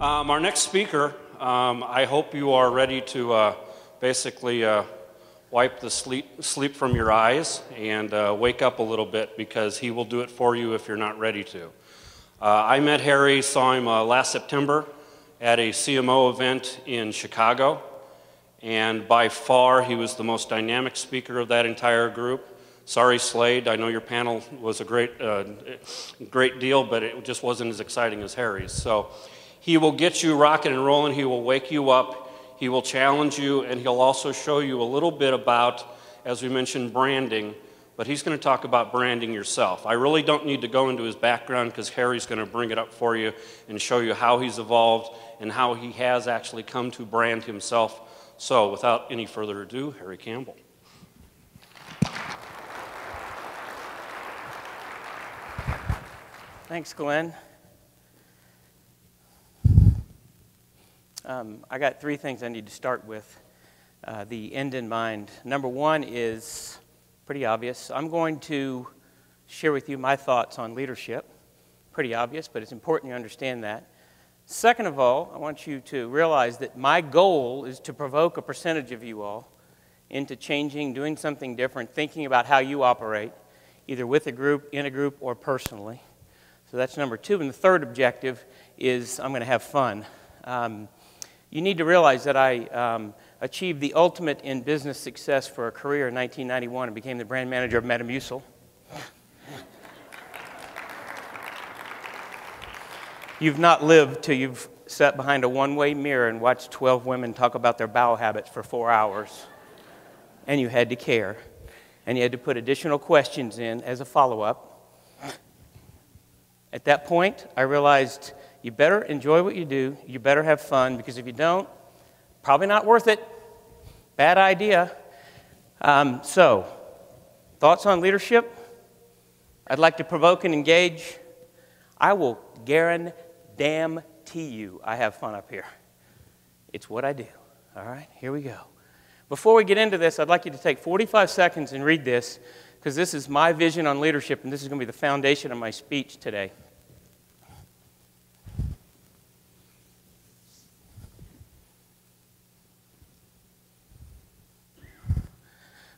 Our next speaker, I hope you are ready to basically wipe the sleep from your eyes and wake up a little bit, because he will do it for you if you're not ready to. I met Harry, saw him last September at a CMO event in Chicago, and by far he was the most dynamic speaker of that entire group. Sorry, Slade, I know your panel was a great deal, but it just wasn't as exciting as Harry's. So he will get you rocking and rolling, he will wake you up, he will challenge you, and he'll also show you a little bit about, as we mentioned, branding, but he's going to talk about branding yourself. I really don't need to go into his background, because Harry's going to bring it up for you and show you how he's evolved and how he has actually come to brand himself. So without any further ado, Harry Campbell. Thanks, Glenn. I got three things I need to start with, the end in mind. Number one is pretty obvious. I'm going to share with you my thoughts on leadership. Pretty obvious, but it's important you understand that. Second of all, I want you to realize that my goal is to provoke a percentage of you all into changing, doing something different, thinking about how you operate, either with a group, in a group, or personally. So that's number two. And the third objective is I'm going to have fun. You need to realize that I achieved the ultimate in business success for a career in 1991 and became the brand manager of Metamucil. You've not lived till you've sat behind a one-way mirror and watched 12 women talk about their bowel habits for 4 hours. And you had to care. And you had to put additional questions in as a follow-up. At that point, I realized you better enjoy what you do, you better have fun, because if you don't, probably not worth it. Bad idea. So, thoughts on leadership? I'd like to provoke and engage. I will guarantee you I have fun up here. It's what I do. All right, here we go. Before we get into this, I'd like you to take 45 seconds and read this, because this is my vision on leadership, and this is going to be the foundation of my speech today.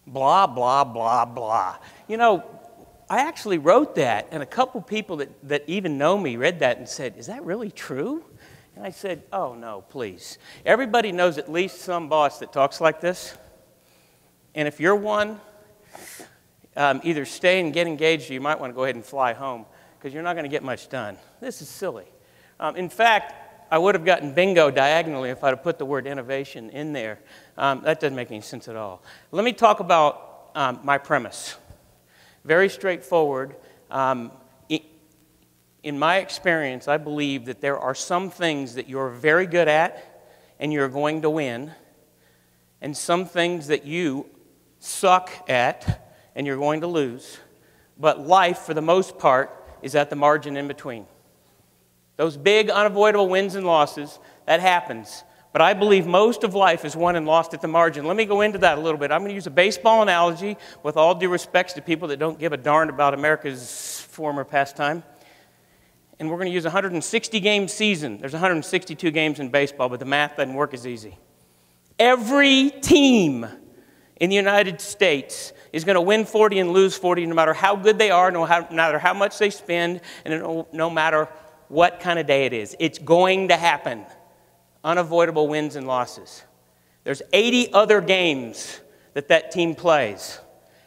Blah, blah, blah, blah. You know, I actually wrote that, and a couple people that even know me read that and said, "Is that really true?" And I said, "Oh, no, please." Everybody knows at least some boss that talks like this. And if you're one, either stay and get engaged, or you might want to go ahead and fly home, because you're not going to get much done. This is silly. In fact, I would have gotten bingo diagonally if I'd have put the word innovation in there. That doesn't make any sense at all. Let me talk about my premise. Very straightforward. In my experience, I believe that there are some things that you're very good at and you're going to win, and some things that you suck at and you're going to lose. But life, for the most part, is at the margin in between. Those big, unavoidable wins and losses, that happens. But I believe most of life is won and lost at the margin. Let me go into that a little bit. I'm going to use a baseball analogy, with all due respects to people that don't give a darn about America's former pastime. And we're going to use a 160-game season. There's 162 games in baseball, but the math doesn't work as easy. Every team in the United States is going to win 40 and lose 40, no matter how good they are, no matter how much they spend, and no matter what kind of day it is. It's going to happen. Unavoidable wins and losses. There's 80 other games that team plays.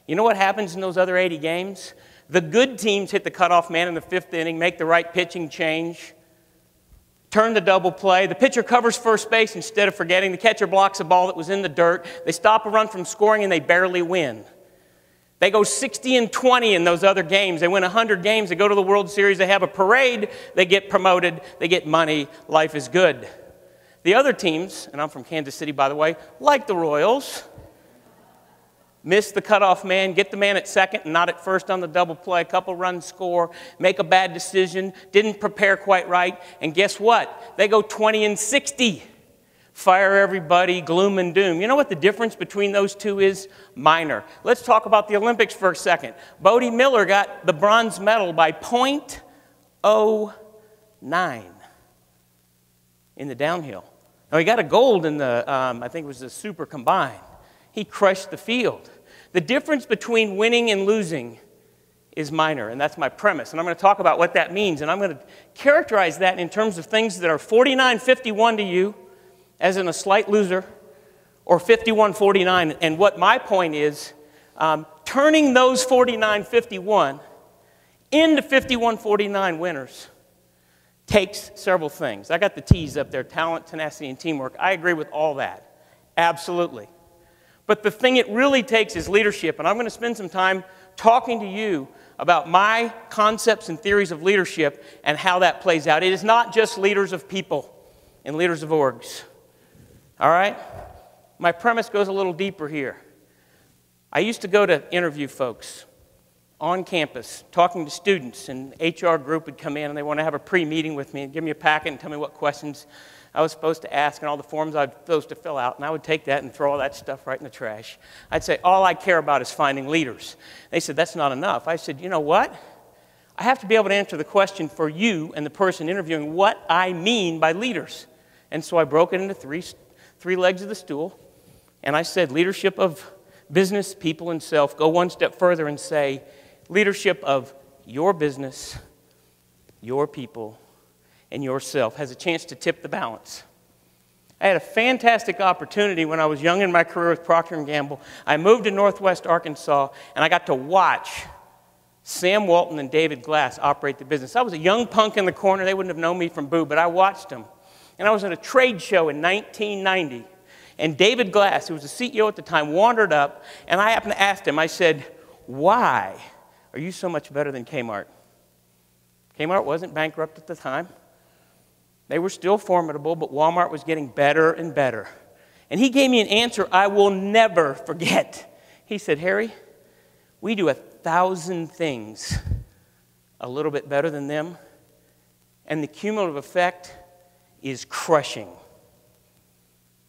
You know what happens in those other 80 games? The good teams hit the cutoff man in the 5th inning, make the right pitching change, turn the double play. The pitcher covers first base instead of forgetting. The catcher blocks a ball that was in the dirt. They stop a run from scoring, and they barely win. They go 60-20 in those other games. They win 100 games. They go to the World Series. They have a parade. They get promoted. They get money. Life is good. The other teams, and I'm from Kansas City, by the way, like the Royals, miss the cutoff man, get the man at second and not at first on the double play, a couple runs score, make a bad decision, didn't prepare quite right, and guess what? They go 20-60. Fire everybody, gloom and doom. You know what the difference between those two is? Minor. Let's talk about the Olympics for a second. Bode Miller got the bronze medal by .09. in the downhill. Now, he got a gold in the, I think it was the super combined. He crushed the field. The difference between winning and losing is minor, and that's my premise. And I'm going to talk about what that means, and I'm going to characterize that in terms of things that are 49-51 to you, as in a slight loser, or 51-49. And what my point is, turning those 49-51 into 51-49 winners takes several things. I got the T's up there: talent, tenacity, and teamwork. I agree with all that. Absolutely. But the thing it really takes is leadership, and I'm going to spend some time talking to you about my concepts and theories of leadership and how that plays out. It is not just leaders of people and leaders of orgs. All right? My premise goes a little deeper here. I used to go to interview folks on campus, talking to students, and HR group would come in and they want to have a pre-meeting with me and give me a packet and tell me what questions I was supposed to ask and all the forms I was supposed to fill out, and I would take that and throw all that stuff right in the trash. I'd say, all I care about is finding leaders. They said, that's not enough. I said, you know what? I have to be able to answer the question for you and the person interviewing what I mean by leaders. And so I broke it into three legs of the stool, and I said, leadership of business, people, and self. Go one step further and say, leadership of your business, your people, and yourself has a chance to tip the balance. I had a fantastic opportunity when I was young in my career with Procter & Gamble. I moved to Northwest Arkansas, and I got to watch Sam Walton and David Glass operate the business. I was a young punk in the corner. They wouldn't have known me from Boo, but I watched them. And I was at a trade show in 1990, and David Glass, who was the CEO at the time, wandered up, and I happened to ask him, I said, why are you so much better than Kmart? Kmart wasn't bankrupt at the time. They were still formidable, but Walmart was getting better and better. And he gave me an answer I will never forget. He said, Harry, we do 1,000 things a little bit better than them, and the cumulative effect is crushing.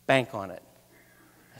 Bank on it.